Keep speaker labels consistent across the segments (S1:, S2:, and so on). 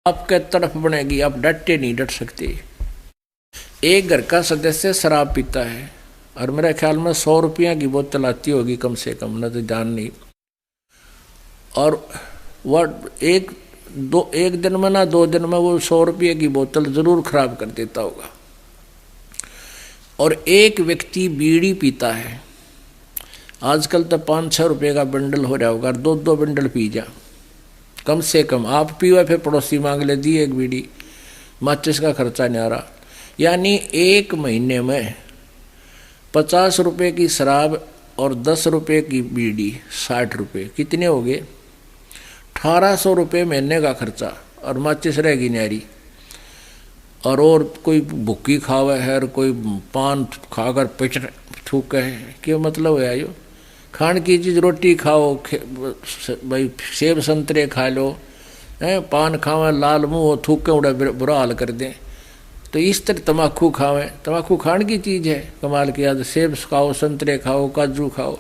S1: आपके तरफ बनेगी, आप डटे नहीं डट सकते। एक घर का सदस्य शराब पीता है और मेरे ख्याल में 100 रुपया की बोतल आती होगी कम से कम, न तो जान नहीं, और वह एक दिन में ना 2 दिन में वो 100 रुपये की बोतल जरूर खराब कर देता होगा। और एक व्यक्ति बीड़ी पीता है, आजकल तो 5-6 रुपये का बंडल हो रहा होगा, 2-2 बंडल पी जा कम से कम। आप पीवा फिर पड़ोसी मांग ले दी एक बीड़ी, माचिस का खर्चा नहीं आ रहा। यानी एक महीने में 50 रुपये की शराब और 10 रुपये की बीड़ी, 60 रुपये, कितने हो गए? 1800 रुपये महीने का खर्चा, और माचिस रहेगी न्यारी। और कोई भुक्की खावे है, और कोई पान खाकर पेट थूके है, क्या मतलब है यो? खान की चीज़ रोटी खाओ, भाई सेब संतरे खा लो, पान खावे लाल मुँह थूके उड़ा बुरा हाल कर दें। तो इस तरह तम्बाकू खावें, तम्बाकू खान की चीज़ है, कमाल की याद, सेब खाओ, संतरे खाओ, काजू खाओ।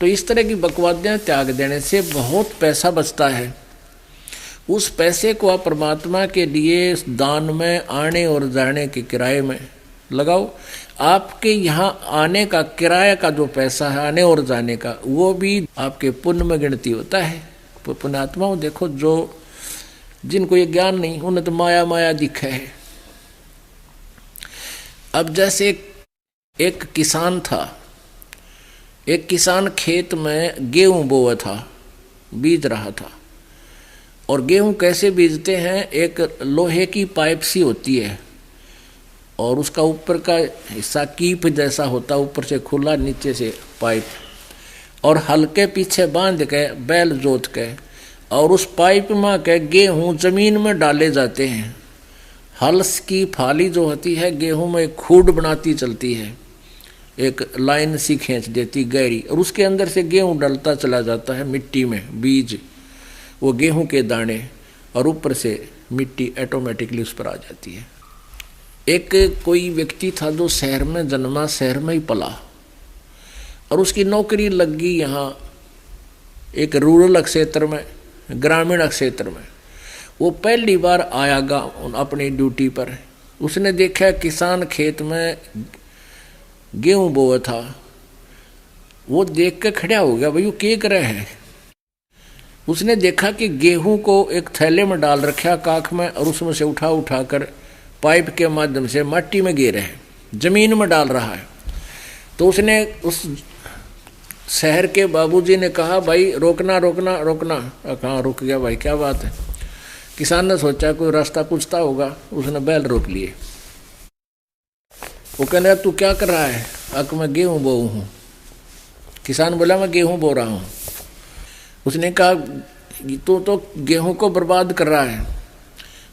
S1: तो इस तरह की बकवादियाँ त्याग देने से बहुत पैसा बचता है। उस पैसे को आप परमात्मा के लिए दान में, आने और जाने के किराए में लगाओ। आपके यहाँ आने का किराए का जो पैसा है, आने और जाने का, वो भी आपके पुण्य में गिनती होता है। पुण्यात्माओं देखो, जो जिनको ये ज्ञान नहीं, उन्हें तो माया माया दिखा है। अब जैसे एक किसान था, एक किसान खेत में गेहूं बोया था, बीज रहा था। और गेहूं कैसे बीजते हैं? एक लोहे की पाइप सी होती है, और उसका ऊपर का हिस्सा कीप जैसा होता, ऊपर से खुला, नीचे से पाइप, और हल्के पीछे बांध के बैल जोत के, और उस पाइप में के गेहूं जमीन में डाले जाते हैं। हल्स की फाली जो होती है गेहूं में खूड बनाती चलती है, एक लाइन सी खींच देती गहरी, और उसके अंदर से गेहूं डलता चला जाता है मिट्टी में, बीज, वो गेहूं के दाने, और ऊपर से मिट्टी ऑटोमेटिकली उस पर आ जाती है। एक कोई व्यक्ति था जो शहर में जन्मा, शहर में ही पला, और उसकी नौकरी लग गई यहाँ एक रूरल क्षेत्र में, ग्रामीण क्षेत्र में। वो पहली बार आया गाँव अपनी ड्यूटी पर। उसने देखा किसान खेत में गेहूं बोया था। वो देख के खड़ा हो गया, भाई वो क्या कर रहे हैं? उसने देखा कि गेहूं को एक थैले में डाल रखा काख में, और उसमें से उठा उठा कर पाइप के माध्यम से मिट्टी में गिर है, जमीन में डाल रहा है। तो उसने उस शहर के बाबूजी ने कहा, भाई रोकना रोकना रोकना। कहाँ रुक गया भाई, क्या बात है? किसान ने सोचा कोई रास्ता पूछता होगा, उसने बैल रोक लिए। वो कहने, तू क्या कर रहा है? अक मैं गेहूं बोऊ हूँ। किसान बोला, मैं गेहूं बो रहा हूँ। उसने कहा, तू तो गेहूं को बर्बाद कर रहा है,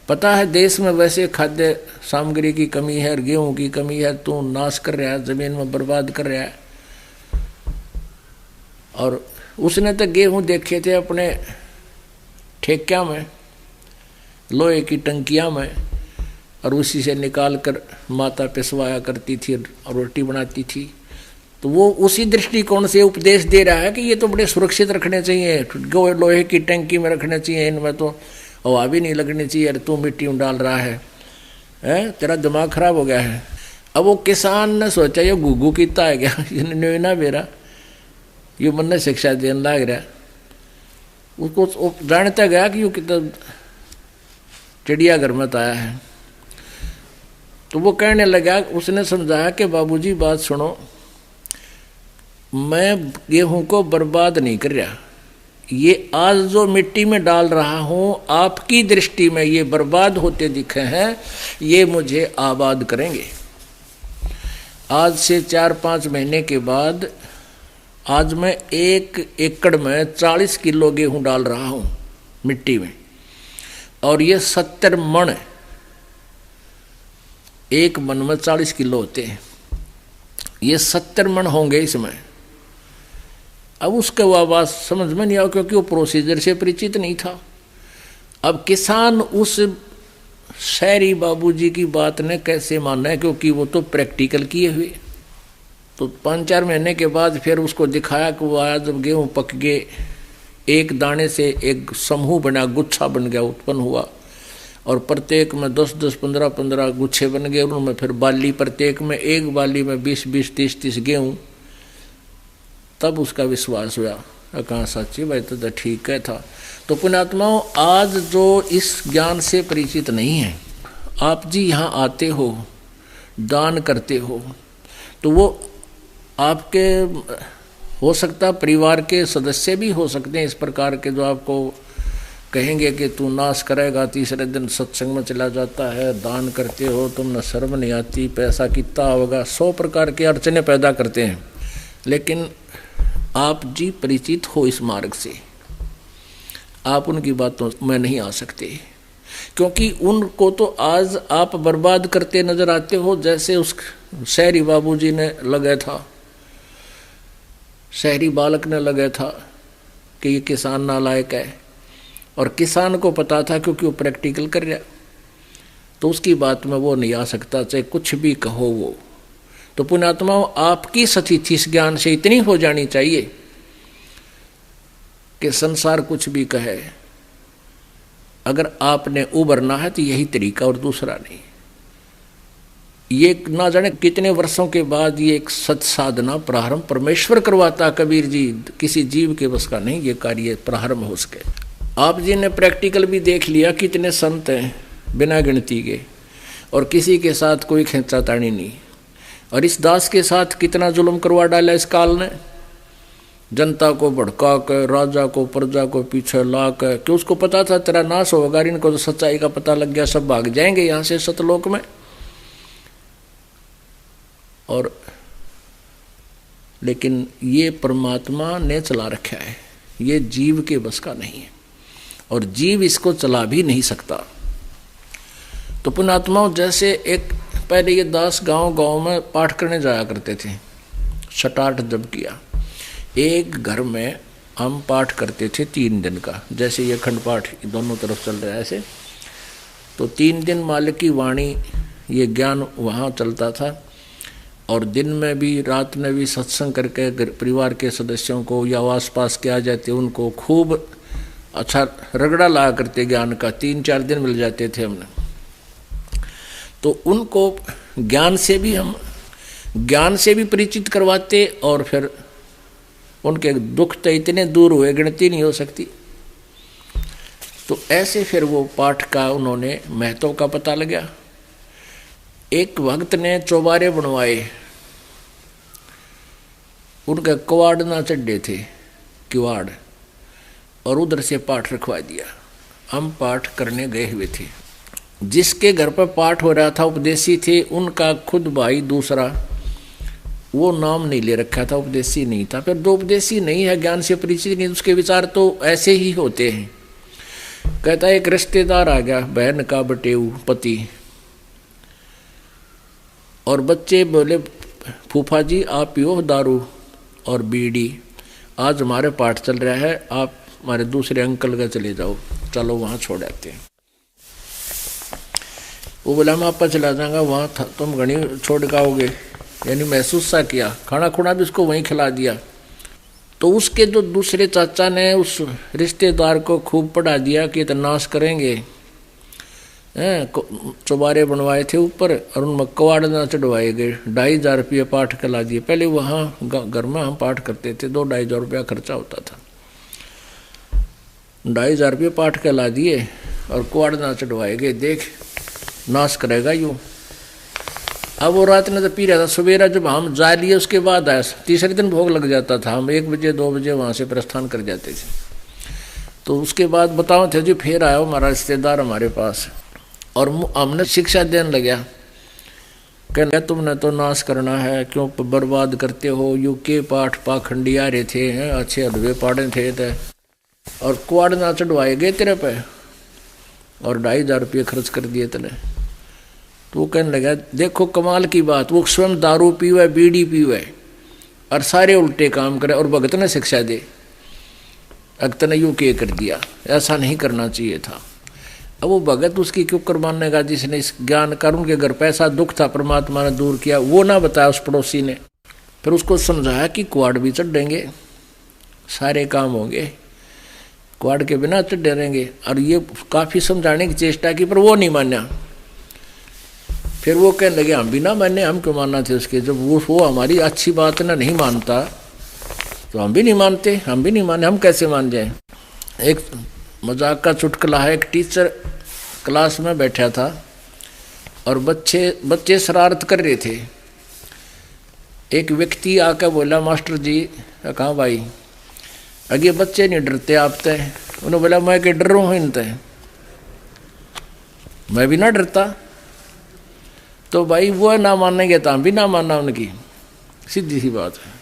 S1: पता है देश में वैसे खाद्य सामग्री की कमी है और गेहूं की कमी है, तू नाश कर रहा है, जमीन में बर्बाद कर रहा है। और उसने तो गेहूं देखे थे अपने ठेक्या में, लोहे की टंकियां में, और उसी से निकाल कर माता पिसवाया करती थी और रोटी बनाती थी। तो वो उसी दृष्टिकोण से उपदेश दे रहा है कि ये तो बड़े सुरक्षित रखने चाहिए, लोहे की टंकी में रखने चाहिए, इनमें तो हवा भी नहीं लगनी चाहिए, अरे तू मिट्टी में डाल रहा है, तेरा दिमाग खराब हो गया है। अब वो किसान ने सोचा, ये घुघू कितना है क्या, ये ना मेरा, ये मन ने शिक्षा देने लग रहा। उसको जानता गया कि ये कितना चिड़ियाघर में आया है। तो वो कहने लगा, उसने समझाया कि बाबूजी बात सुनो, मैं गेहूं को बर्बाद नहीं कर रहा, ये आज जो मिट्टी में डाल रहा हूं, आपकी दृष्टि में ये बर्बाद होते दिखे हैं, ये मुझे आबाद करेंगे। आज से 4-5 महीने के बाद आज मैं 1 एकड़ में 40 किलो गेहूं डाल रहा हूं मिट्टी में, और ये 70 मन, एक मन में 40 किलो होते हैं, ये 70 मन होंगे इसमें। अब उसके आवाज समझ में नहीं आया, क्योंकि वो प्रोसीजर से परिचित नहीं था। अब किसान उस शहरी बाबूजी की बात ने कैसे माना है, क्योंकि वो तो प्रैक्टिकल किए हुए। तो 5-4 महीने के बाद फिर उसको दिखाया कि वो आया, जब गेहूं पक गए, एक दाने से एक समूह बना, गुच्छा बन गया, उत्पन्न हुआ, और प्रत्येक में 10-10, 15-15 गुच्छे बन गए। उनमें फिर बाली, प्रत्येक में एक बाली में 20-20, 30-30 गेहूँ। तब उसका विश्वास हुआ, कहाँ सच्ची भाई तो ठीक है था। तो पुण्यात्माओं, आज जो इस ज्ञान से परिचित नहीं है, आप जी यहाँ आते हो, दान करते हो, तो वो आपके हो सकता परिवार के सदस्य भी हो सकते हैं इस प्रकार के, जो आपको कहेंगे कि तू नाश करेगा, तीसरे दिन सत्संग में चला जाता है, दान करते हो, तुम न शर्म नहीं आती, पैसा कितना होगा, 100 प्रकार के अड़चने पैदा करते हैं। लेकिन आप जी परिचित हो इस मार्ग से, आप उनकी बातों में नहीं आ सकते, क्योंकि उनको तो आज आप बर्बाद करते नजर आते हो। जैसे उस शहरी बाबूजी ने लगा था, शहरी बालक ने लगा था कि ये किसान नालायक है, और किसान को पता था क्योंकि वो प्रैक्टिकल कर रहा, तो उसकी बात में वो नहीं आ सकता, चाहे कुछ भी कहो वो। तो पुण्यात्माओं, आपकी स्थिति इस ज्ञान से इतनी हो जानी चाहिए कि संसार कुछ भी कहे, अगर आपने उबरना है तो यही तरीका और दूसरा नहीं। ये ना जाने कितने वर्षों के बाद ये एक सत साधना प्रारंभ परमेश्वर करवाता। कबीर जी, किसी जीव के बस का नहीं ये कार्य प्रारंभ हो सके। आप जी ने प्रैक्टिकल भी देख लिया, कितने संत हैं बिना गिनती के, और किसी के साथ कोई खींचातानी नहीं। और इस दास के साथ कितना जुल्म करवा डाला इस काल ने, जनता को भड़का कर, राजा को प्रजा को पीछे ला कर, कि उसको पता था तेरा नाश होगा, इनको तो सच्चाई का पता लग गया, सब भाग जाएंगे यहाँ से सतलोक में। और लेकिन ये परमात्मा ने चला रखा है, ये जीव के बस का नहीं है, और जीव इसको चला भी नहीं सकता। तो पुण्यात्माओं, जैसे एक पहले ये दास गांव में पाठ करने जाया करते थे, छठाठ जब किया, एक घर में हम पाठ करते थे 3 दिन का, जैसे ये अखंड पाठ दोनों तरफ चल रहा है ऐसे, तो 3 दिन मालिक की वाणी ये ज्ञान वहाँ चलता था। और दिन में भी, रात में भी सत्संग करके परिवार के सदस्यों को या आस पास के आ जाते उनको खूब अच्छा रगड़ा लाया करते ज्ञान का। 3-4 दिन मिल जाते थे हमने, तो उनको ज्ञान से भी परिचित करवाते, और फिर उनके दुख तो इतने दूर हुए गिनती नहीं हो सकती। तो ऐसे फिर वो पाठ का उन्होंने महत्व का पता लगा। एक भक्त ने चौबारे बनवाए, उनके किवाड़ ना चढ़े थे, किवाड़, और उधर से पाठ रखवा दिया। हम पाठ करने गए हुए थे, जिसके घर पर पाठ हो रहा था उपदेशी थे, उनका खुद भाई दूसरा, वो नाम नहीं ले रखा था, उपदेशी नहीं था। फिर 2 उपदेशी नहीं है, ज्ञान से परिचित नहीं, उसके विचार तो ऐसे ही होते हैं। कहता है एक रिश्तेदार आ गया, बहन का बटेऊ पति, और बच्चे बोले फूफा जी आप पियो दारू और बीड़ी, आज हमारे पाठ चल रहा है, आप हमारे दूसरे अंकल का चले जाओ, चलो वहाँ छोड़ आते हैं। वो बोला मैं आपका चला जाऊँगा, वहाँ तुम घनी छोड़ के आओगे, यानी महसूस सा किया। खाना खुना भी उसको वहीं खिला दिया। तो उसके जो दूसरे चाचा ने उस रिश्तेदार को खूब पढ़ा दिया कि तो नाश करेंगे, चौबारे बनवाए थे ऊपर, और उनमें कवाड़ ना चढ़वाए गए। 2,500 रुपये पाठ कला दिए। पहले वहाँ घर में हम पाठ करते थे, 2-2,500 रुपया खर्चा होता था। 2,500 रुपये पाठ कला दिए और कवाड़ ना चढ़वाए गए। देख नाश करेगा यूँ। अब वो रात में तो पी रहा था, सवेरा जब हम जा लिए उसके बाद आया, तीसरे दिन भोग लग जाता था, हम 1 बजे 2 बजे वहाँ से प्रस्थान कर जाते थे। तो उसके बाद बताओ थे जी, फिर आया हमारा रिश्तेदार हमारे पास, और हमने शिक्षा देने लगा, कहने तुमने तो नाश करना है, क्यों बर्बाद करते हो, यू के पाठ पाखंडी आ रहे थे, हैं अच्छे अधवे पाड़े थे, और कुआड़ ना चढ़वाए गए तेरे पे, और 2,500 रुपये खर्च कर दिए तले। तो वो कहने लगा देखो कमाल की बात, वो स्वयं दारू पीवे, बीड़ी पीवे, और सारे उल्टे काम करे, और भगत ने शिक्षा दे, अगत ने यूँ के कर दिया, ऐसा नहीं करना चाहिए था। अब वो भगत उसकी क्यों कुर्बान का, जिसने इस ज्ञान कर, उनके घर पैसा दुख था, परमात्मा ने दूर किया, वो ना बताया उस पड़ोसी ने। फिर उसको समझाया कि कुआड़ भी चढ़ेंगे, सारे काम होंगे, क्वाड के बिना तो डरेंगे। और ये काफ़ी समझाने की चेष्टा की पर वो नहीं माना। फिर वो कहने लगे हम भी ना माने, हम क्यों मानना थे उसके, जब वो हमारी अच्छी बात ना नहीं मानता तो हम भी नहीं मानते, हम भी नहीं माने, हम कैसे मान जाए। एक मजाक का चुटकुला है, एक टीचर क्लास में बैठा था और बच्चे शरारत कर रहे थे। एक व्यक्ति आकर बोला मास्टर जी, कहाँ भाई अगे बच्चे नहीं डरते आप तय। उन्होंने बोला मैं क्या डर रहा हूँ इनते, मैं भी ना डरता। तो भाई वो ना मानेंगे तो हम भी ना मानना उनकी, सीधी सी बात है।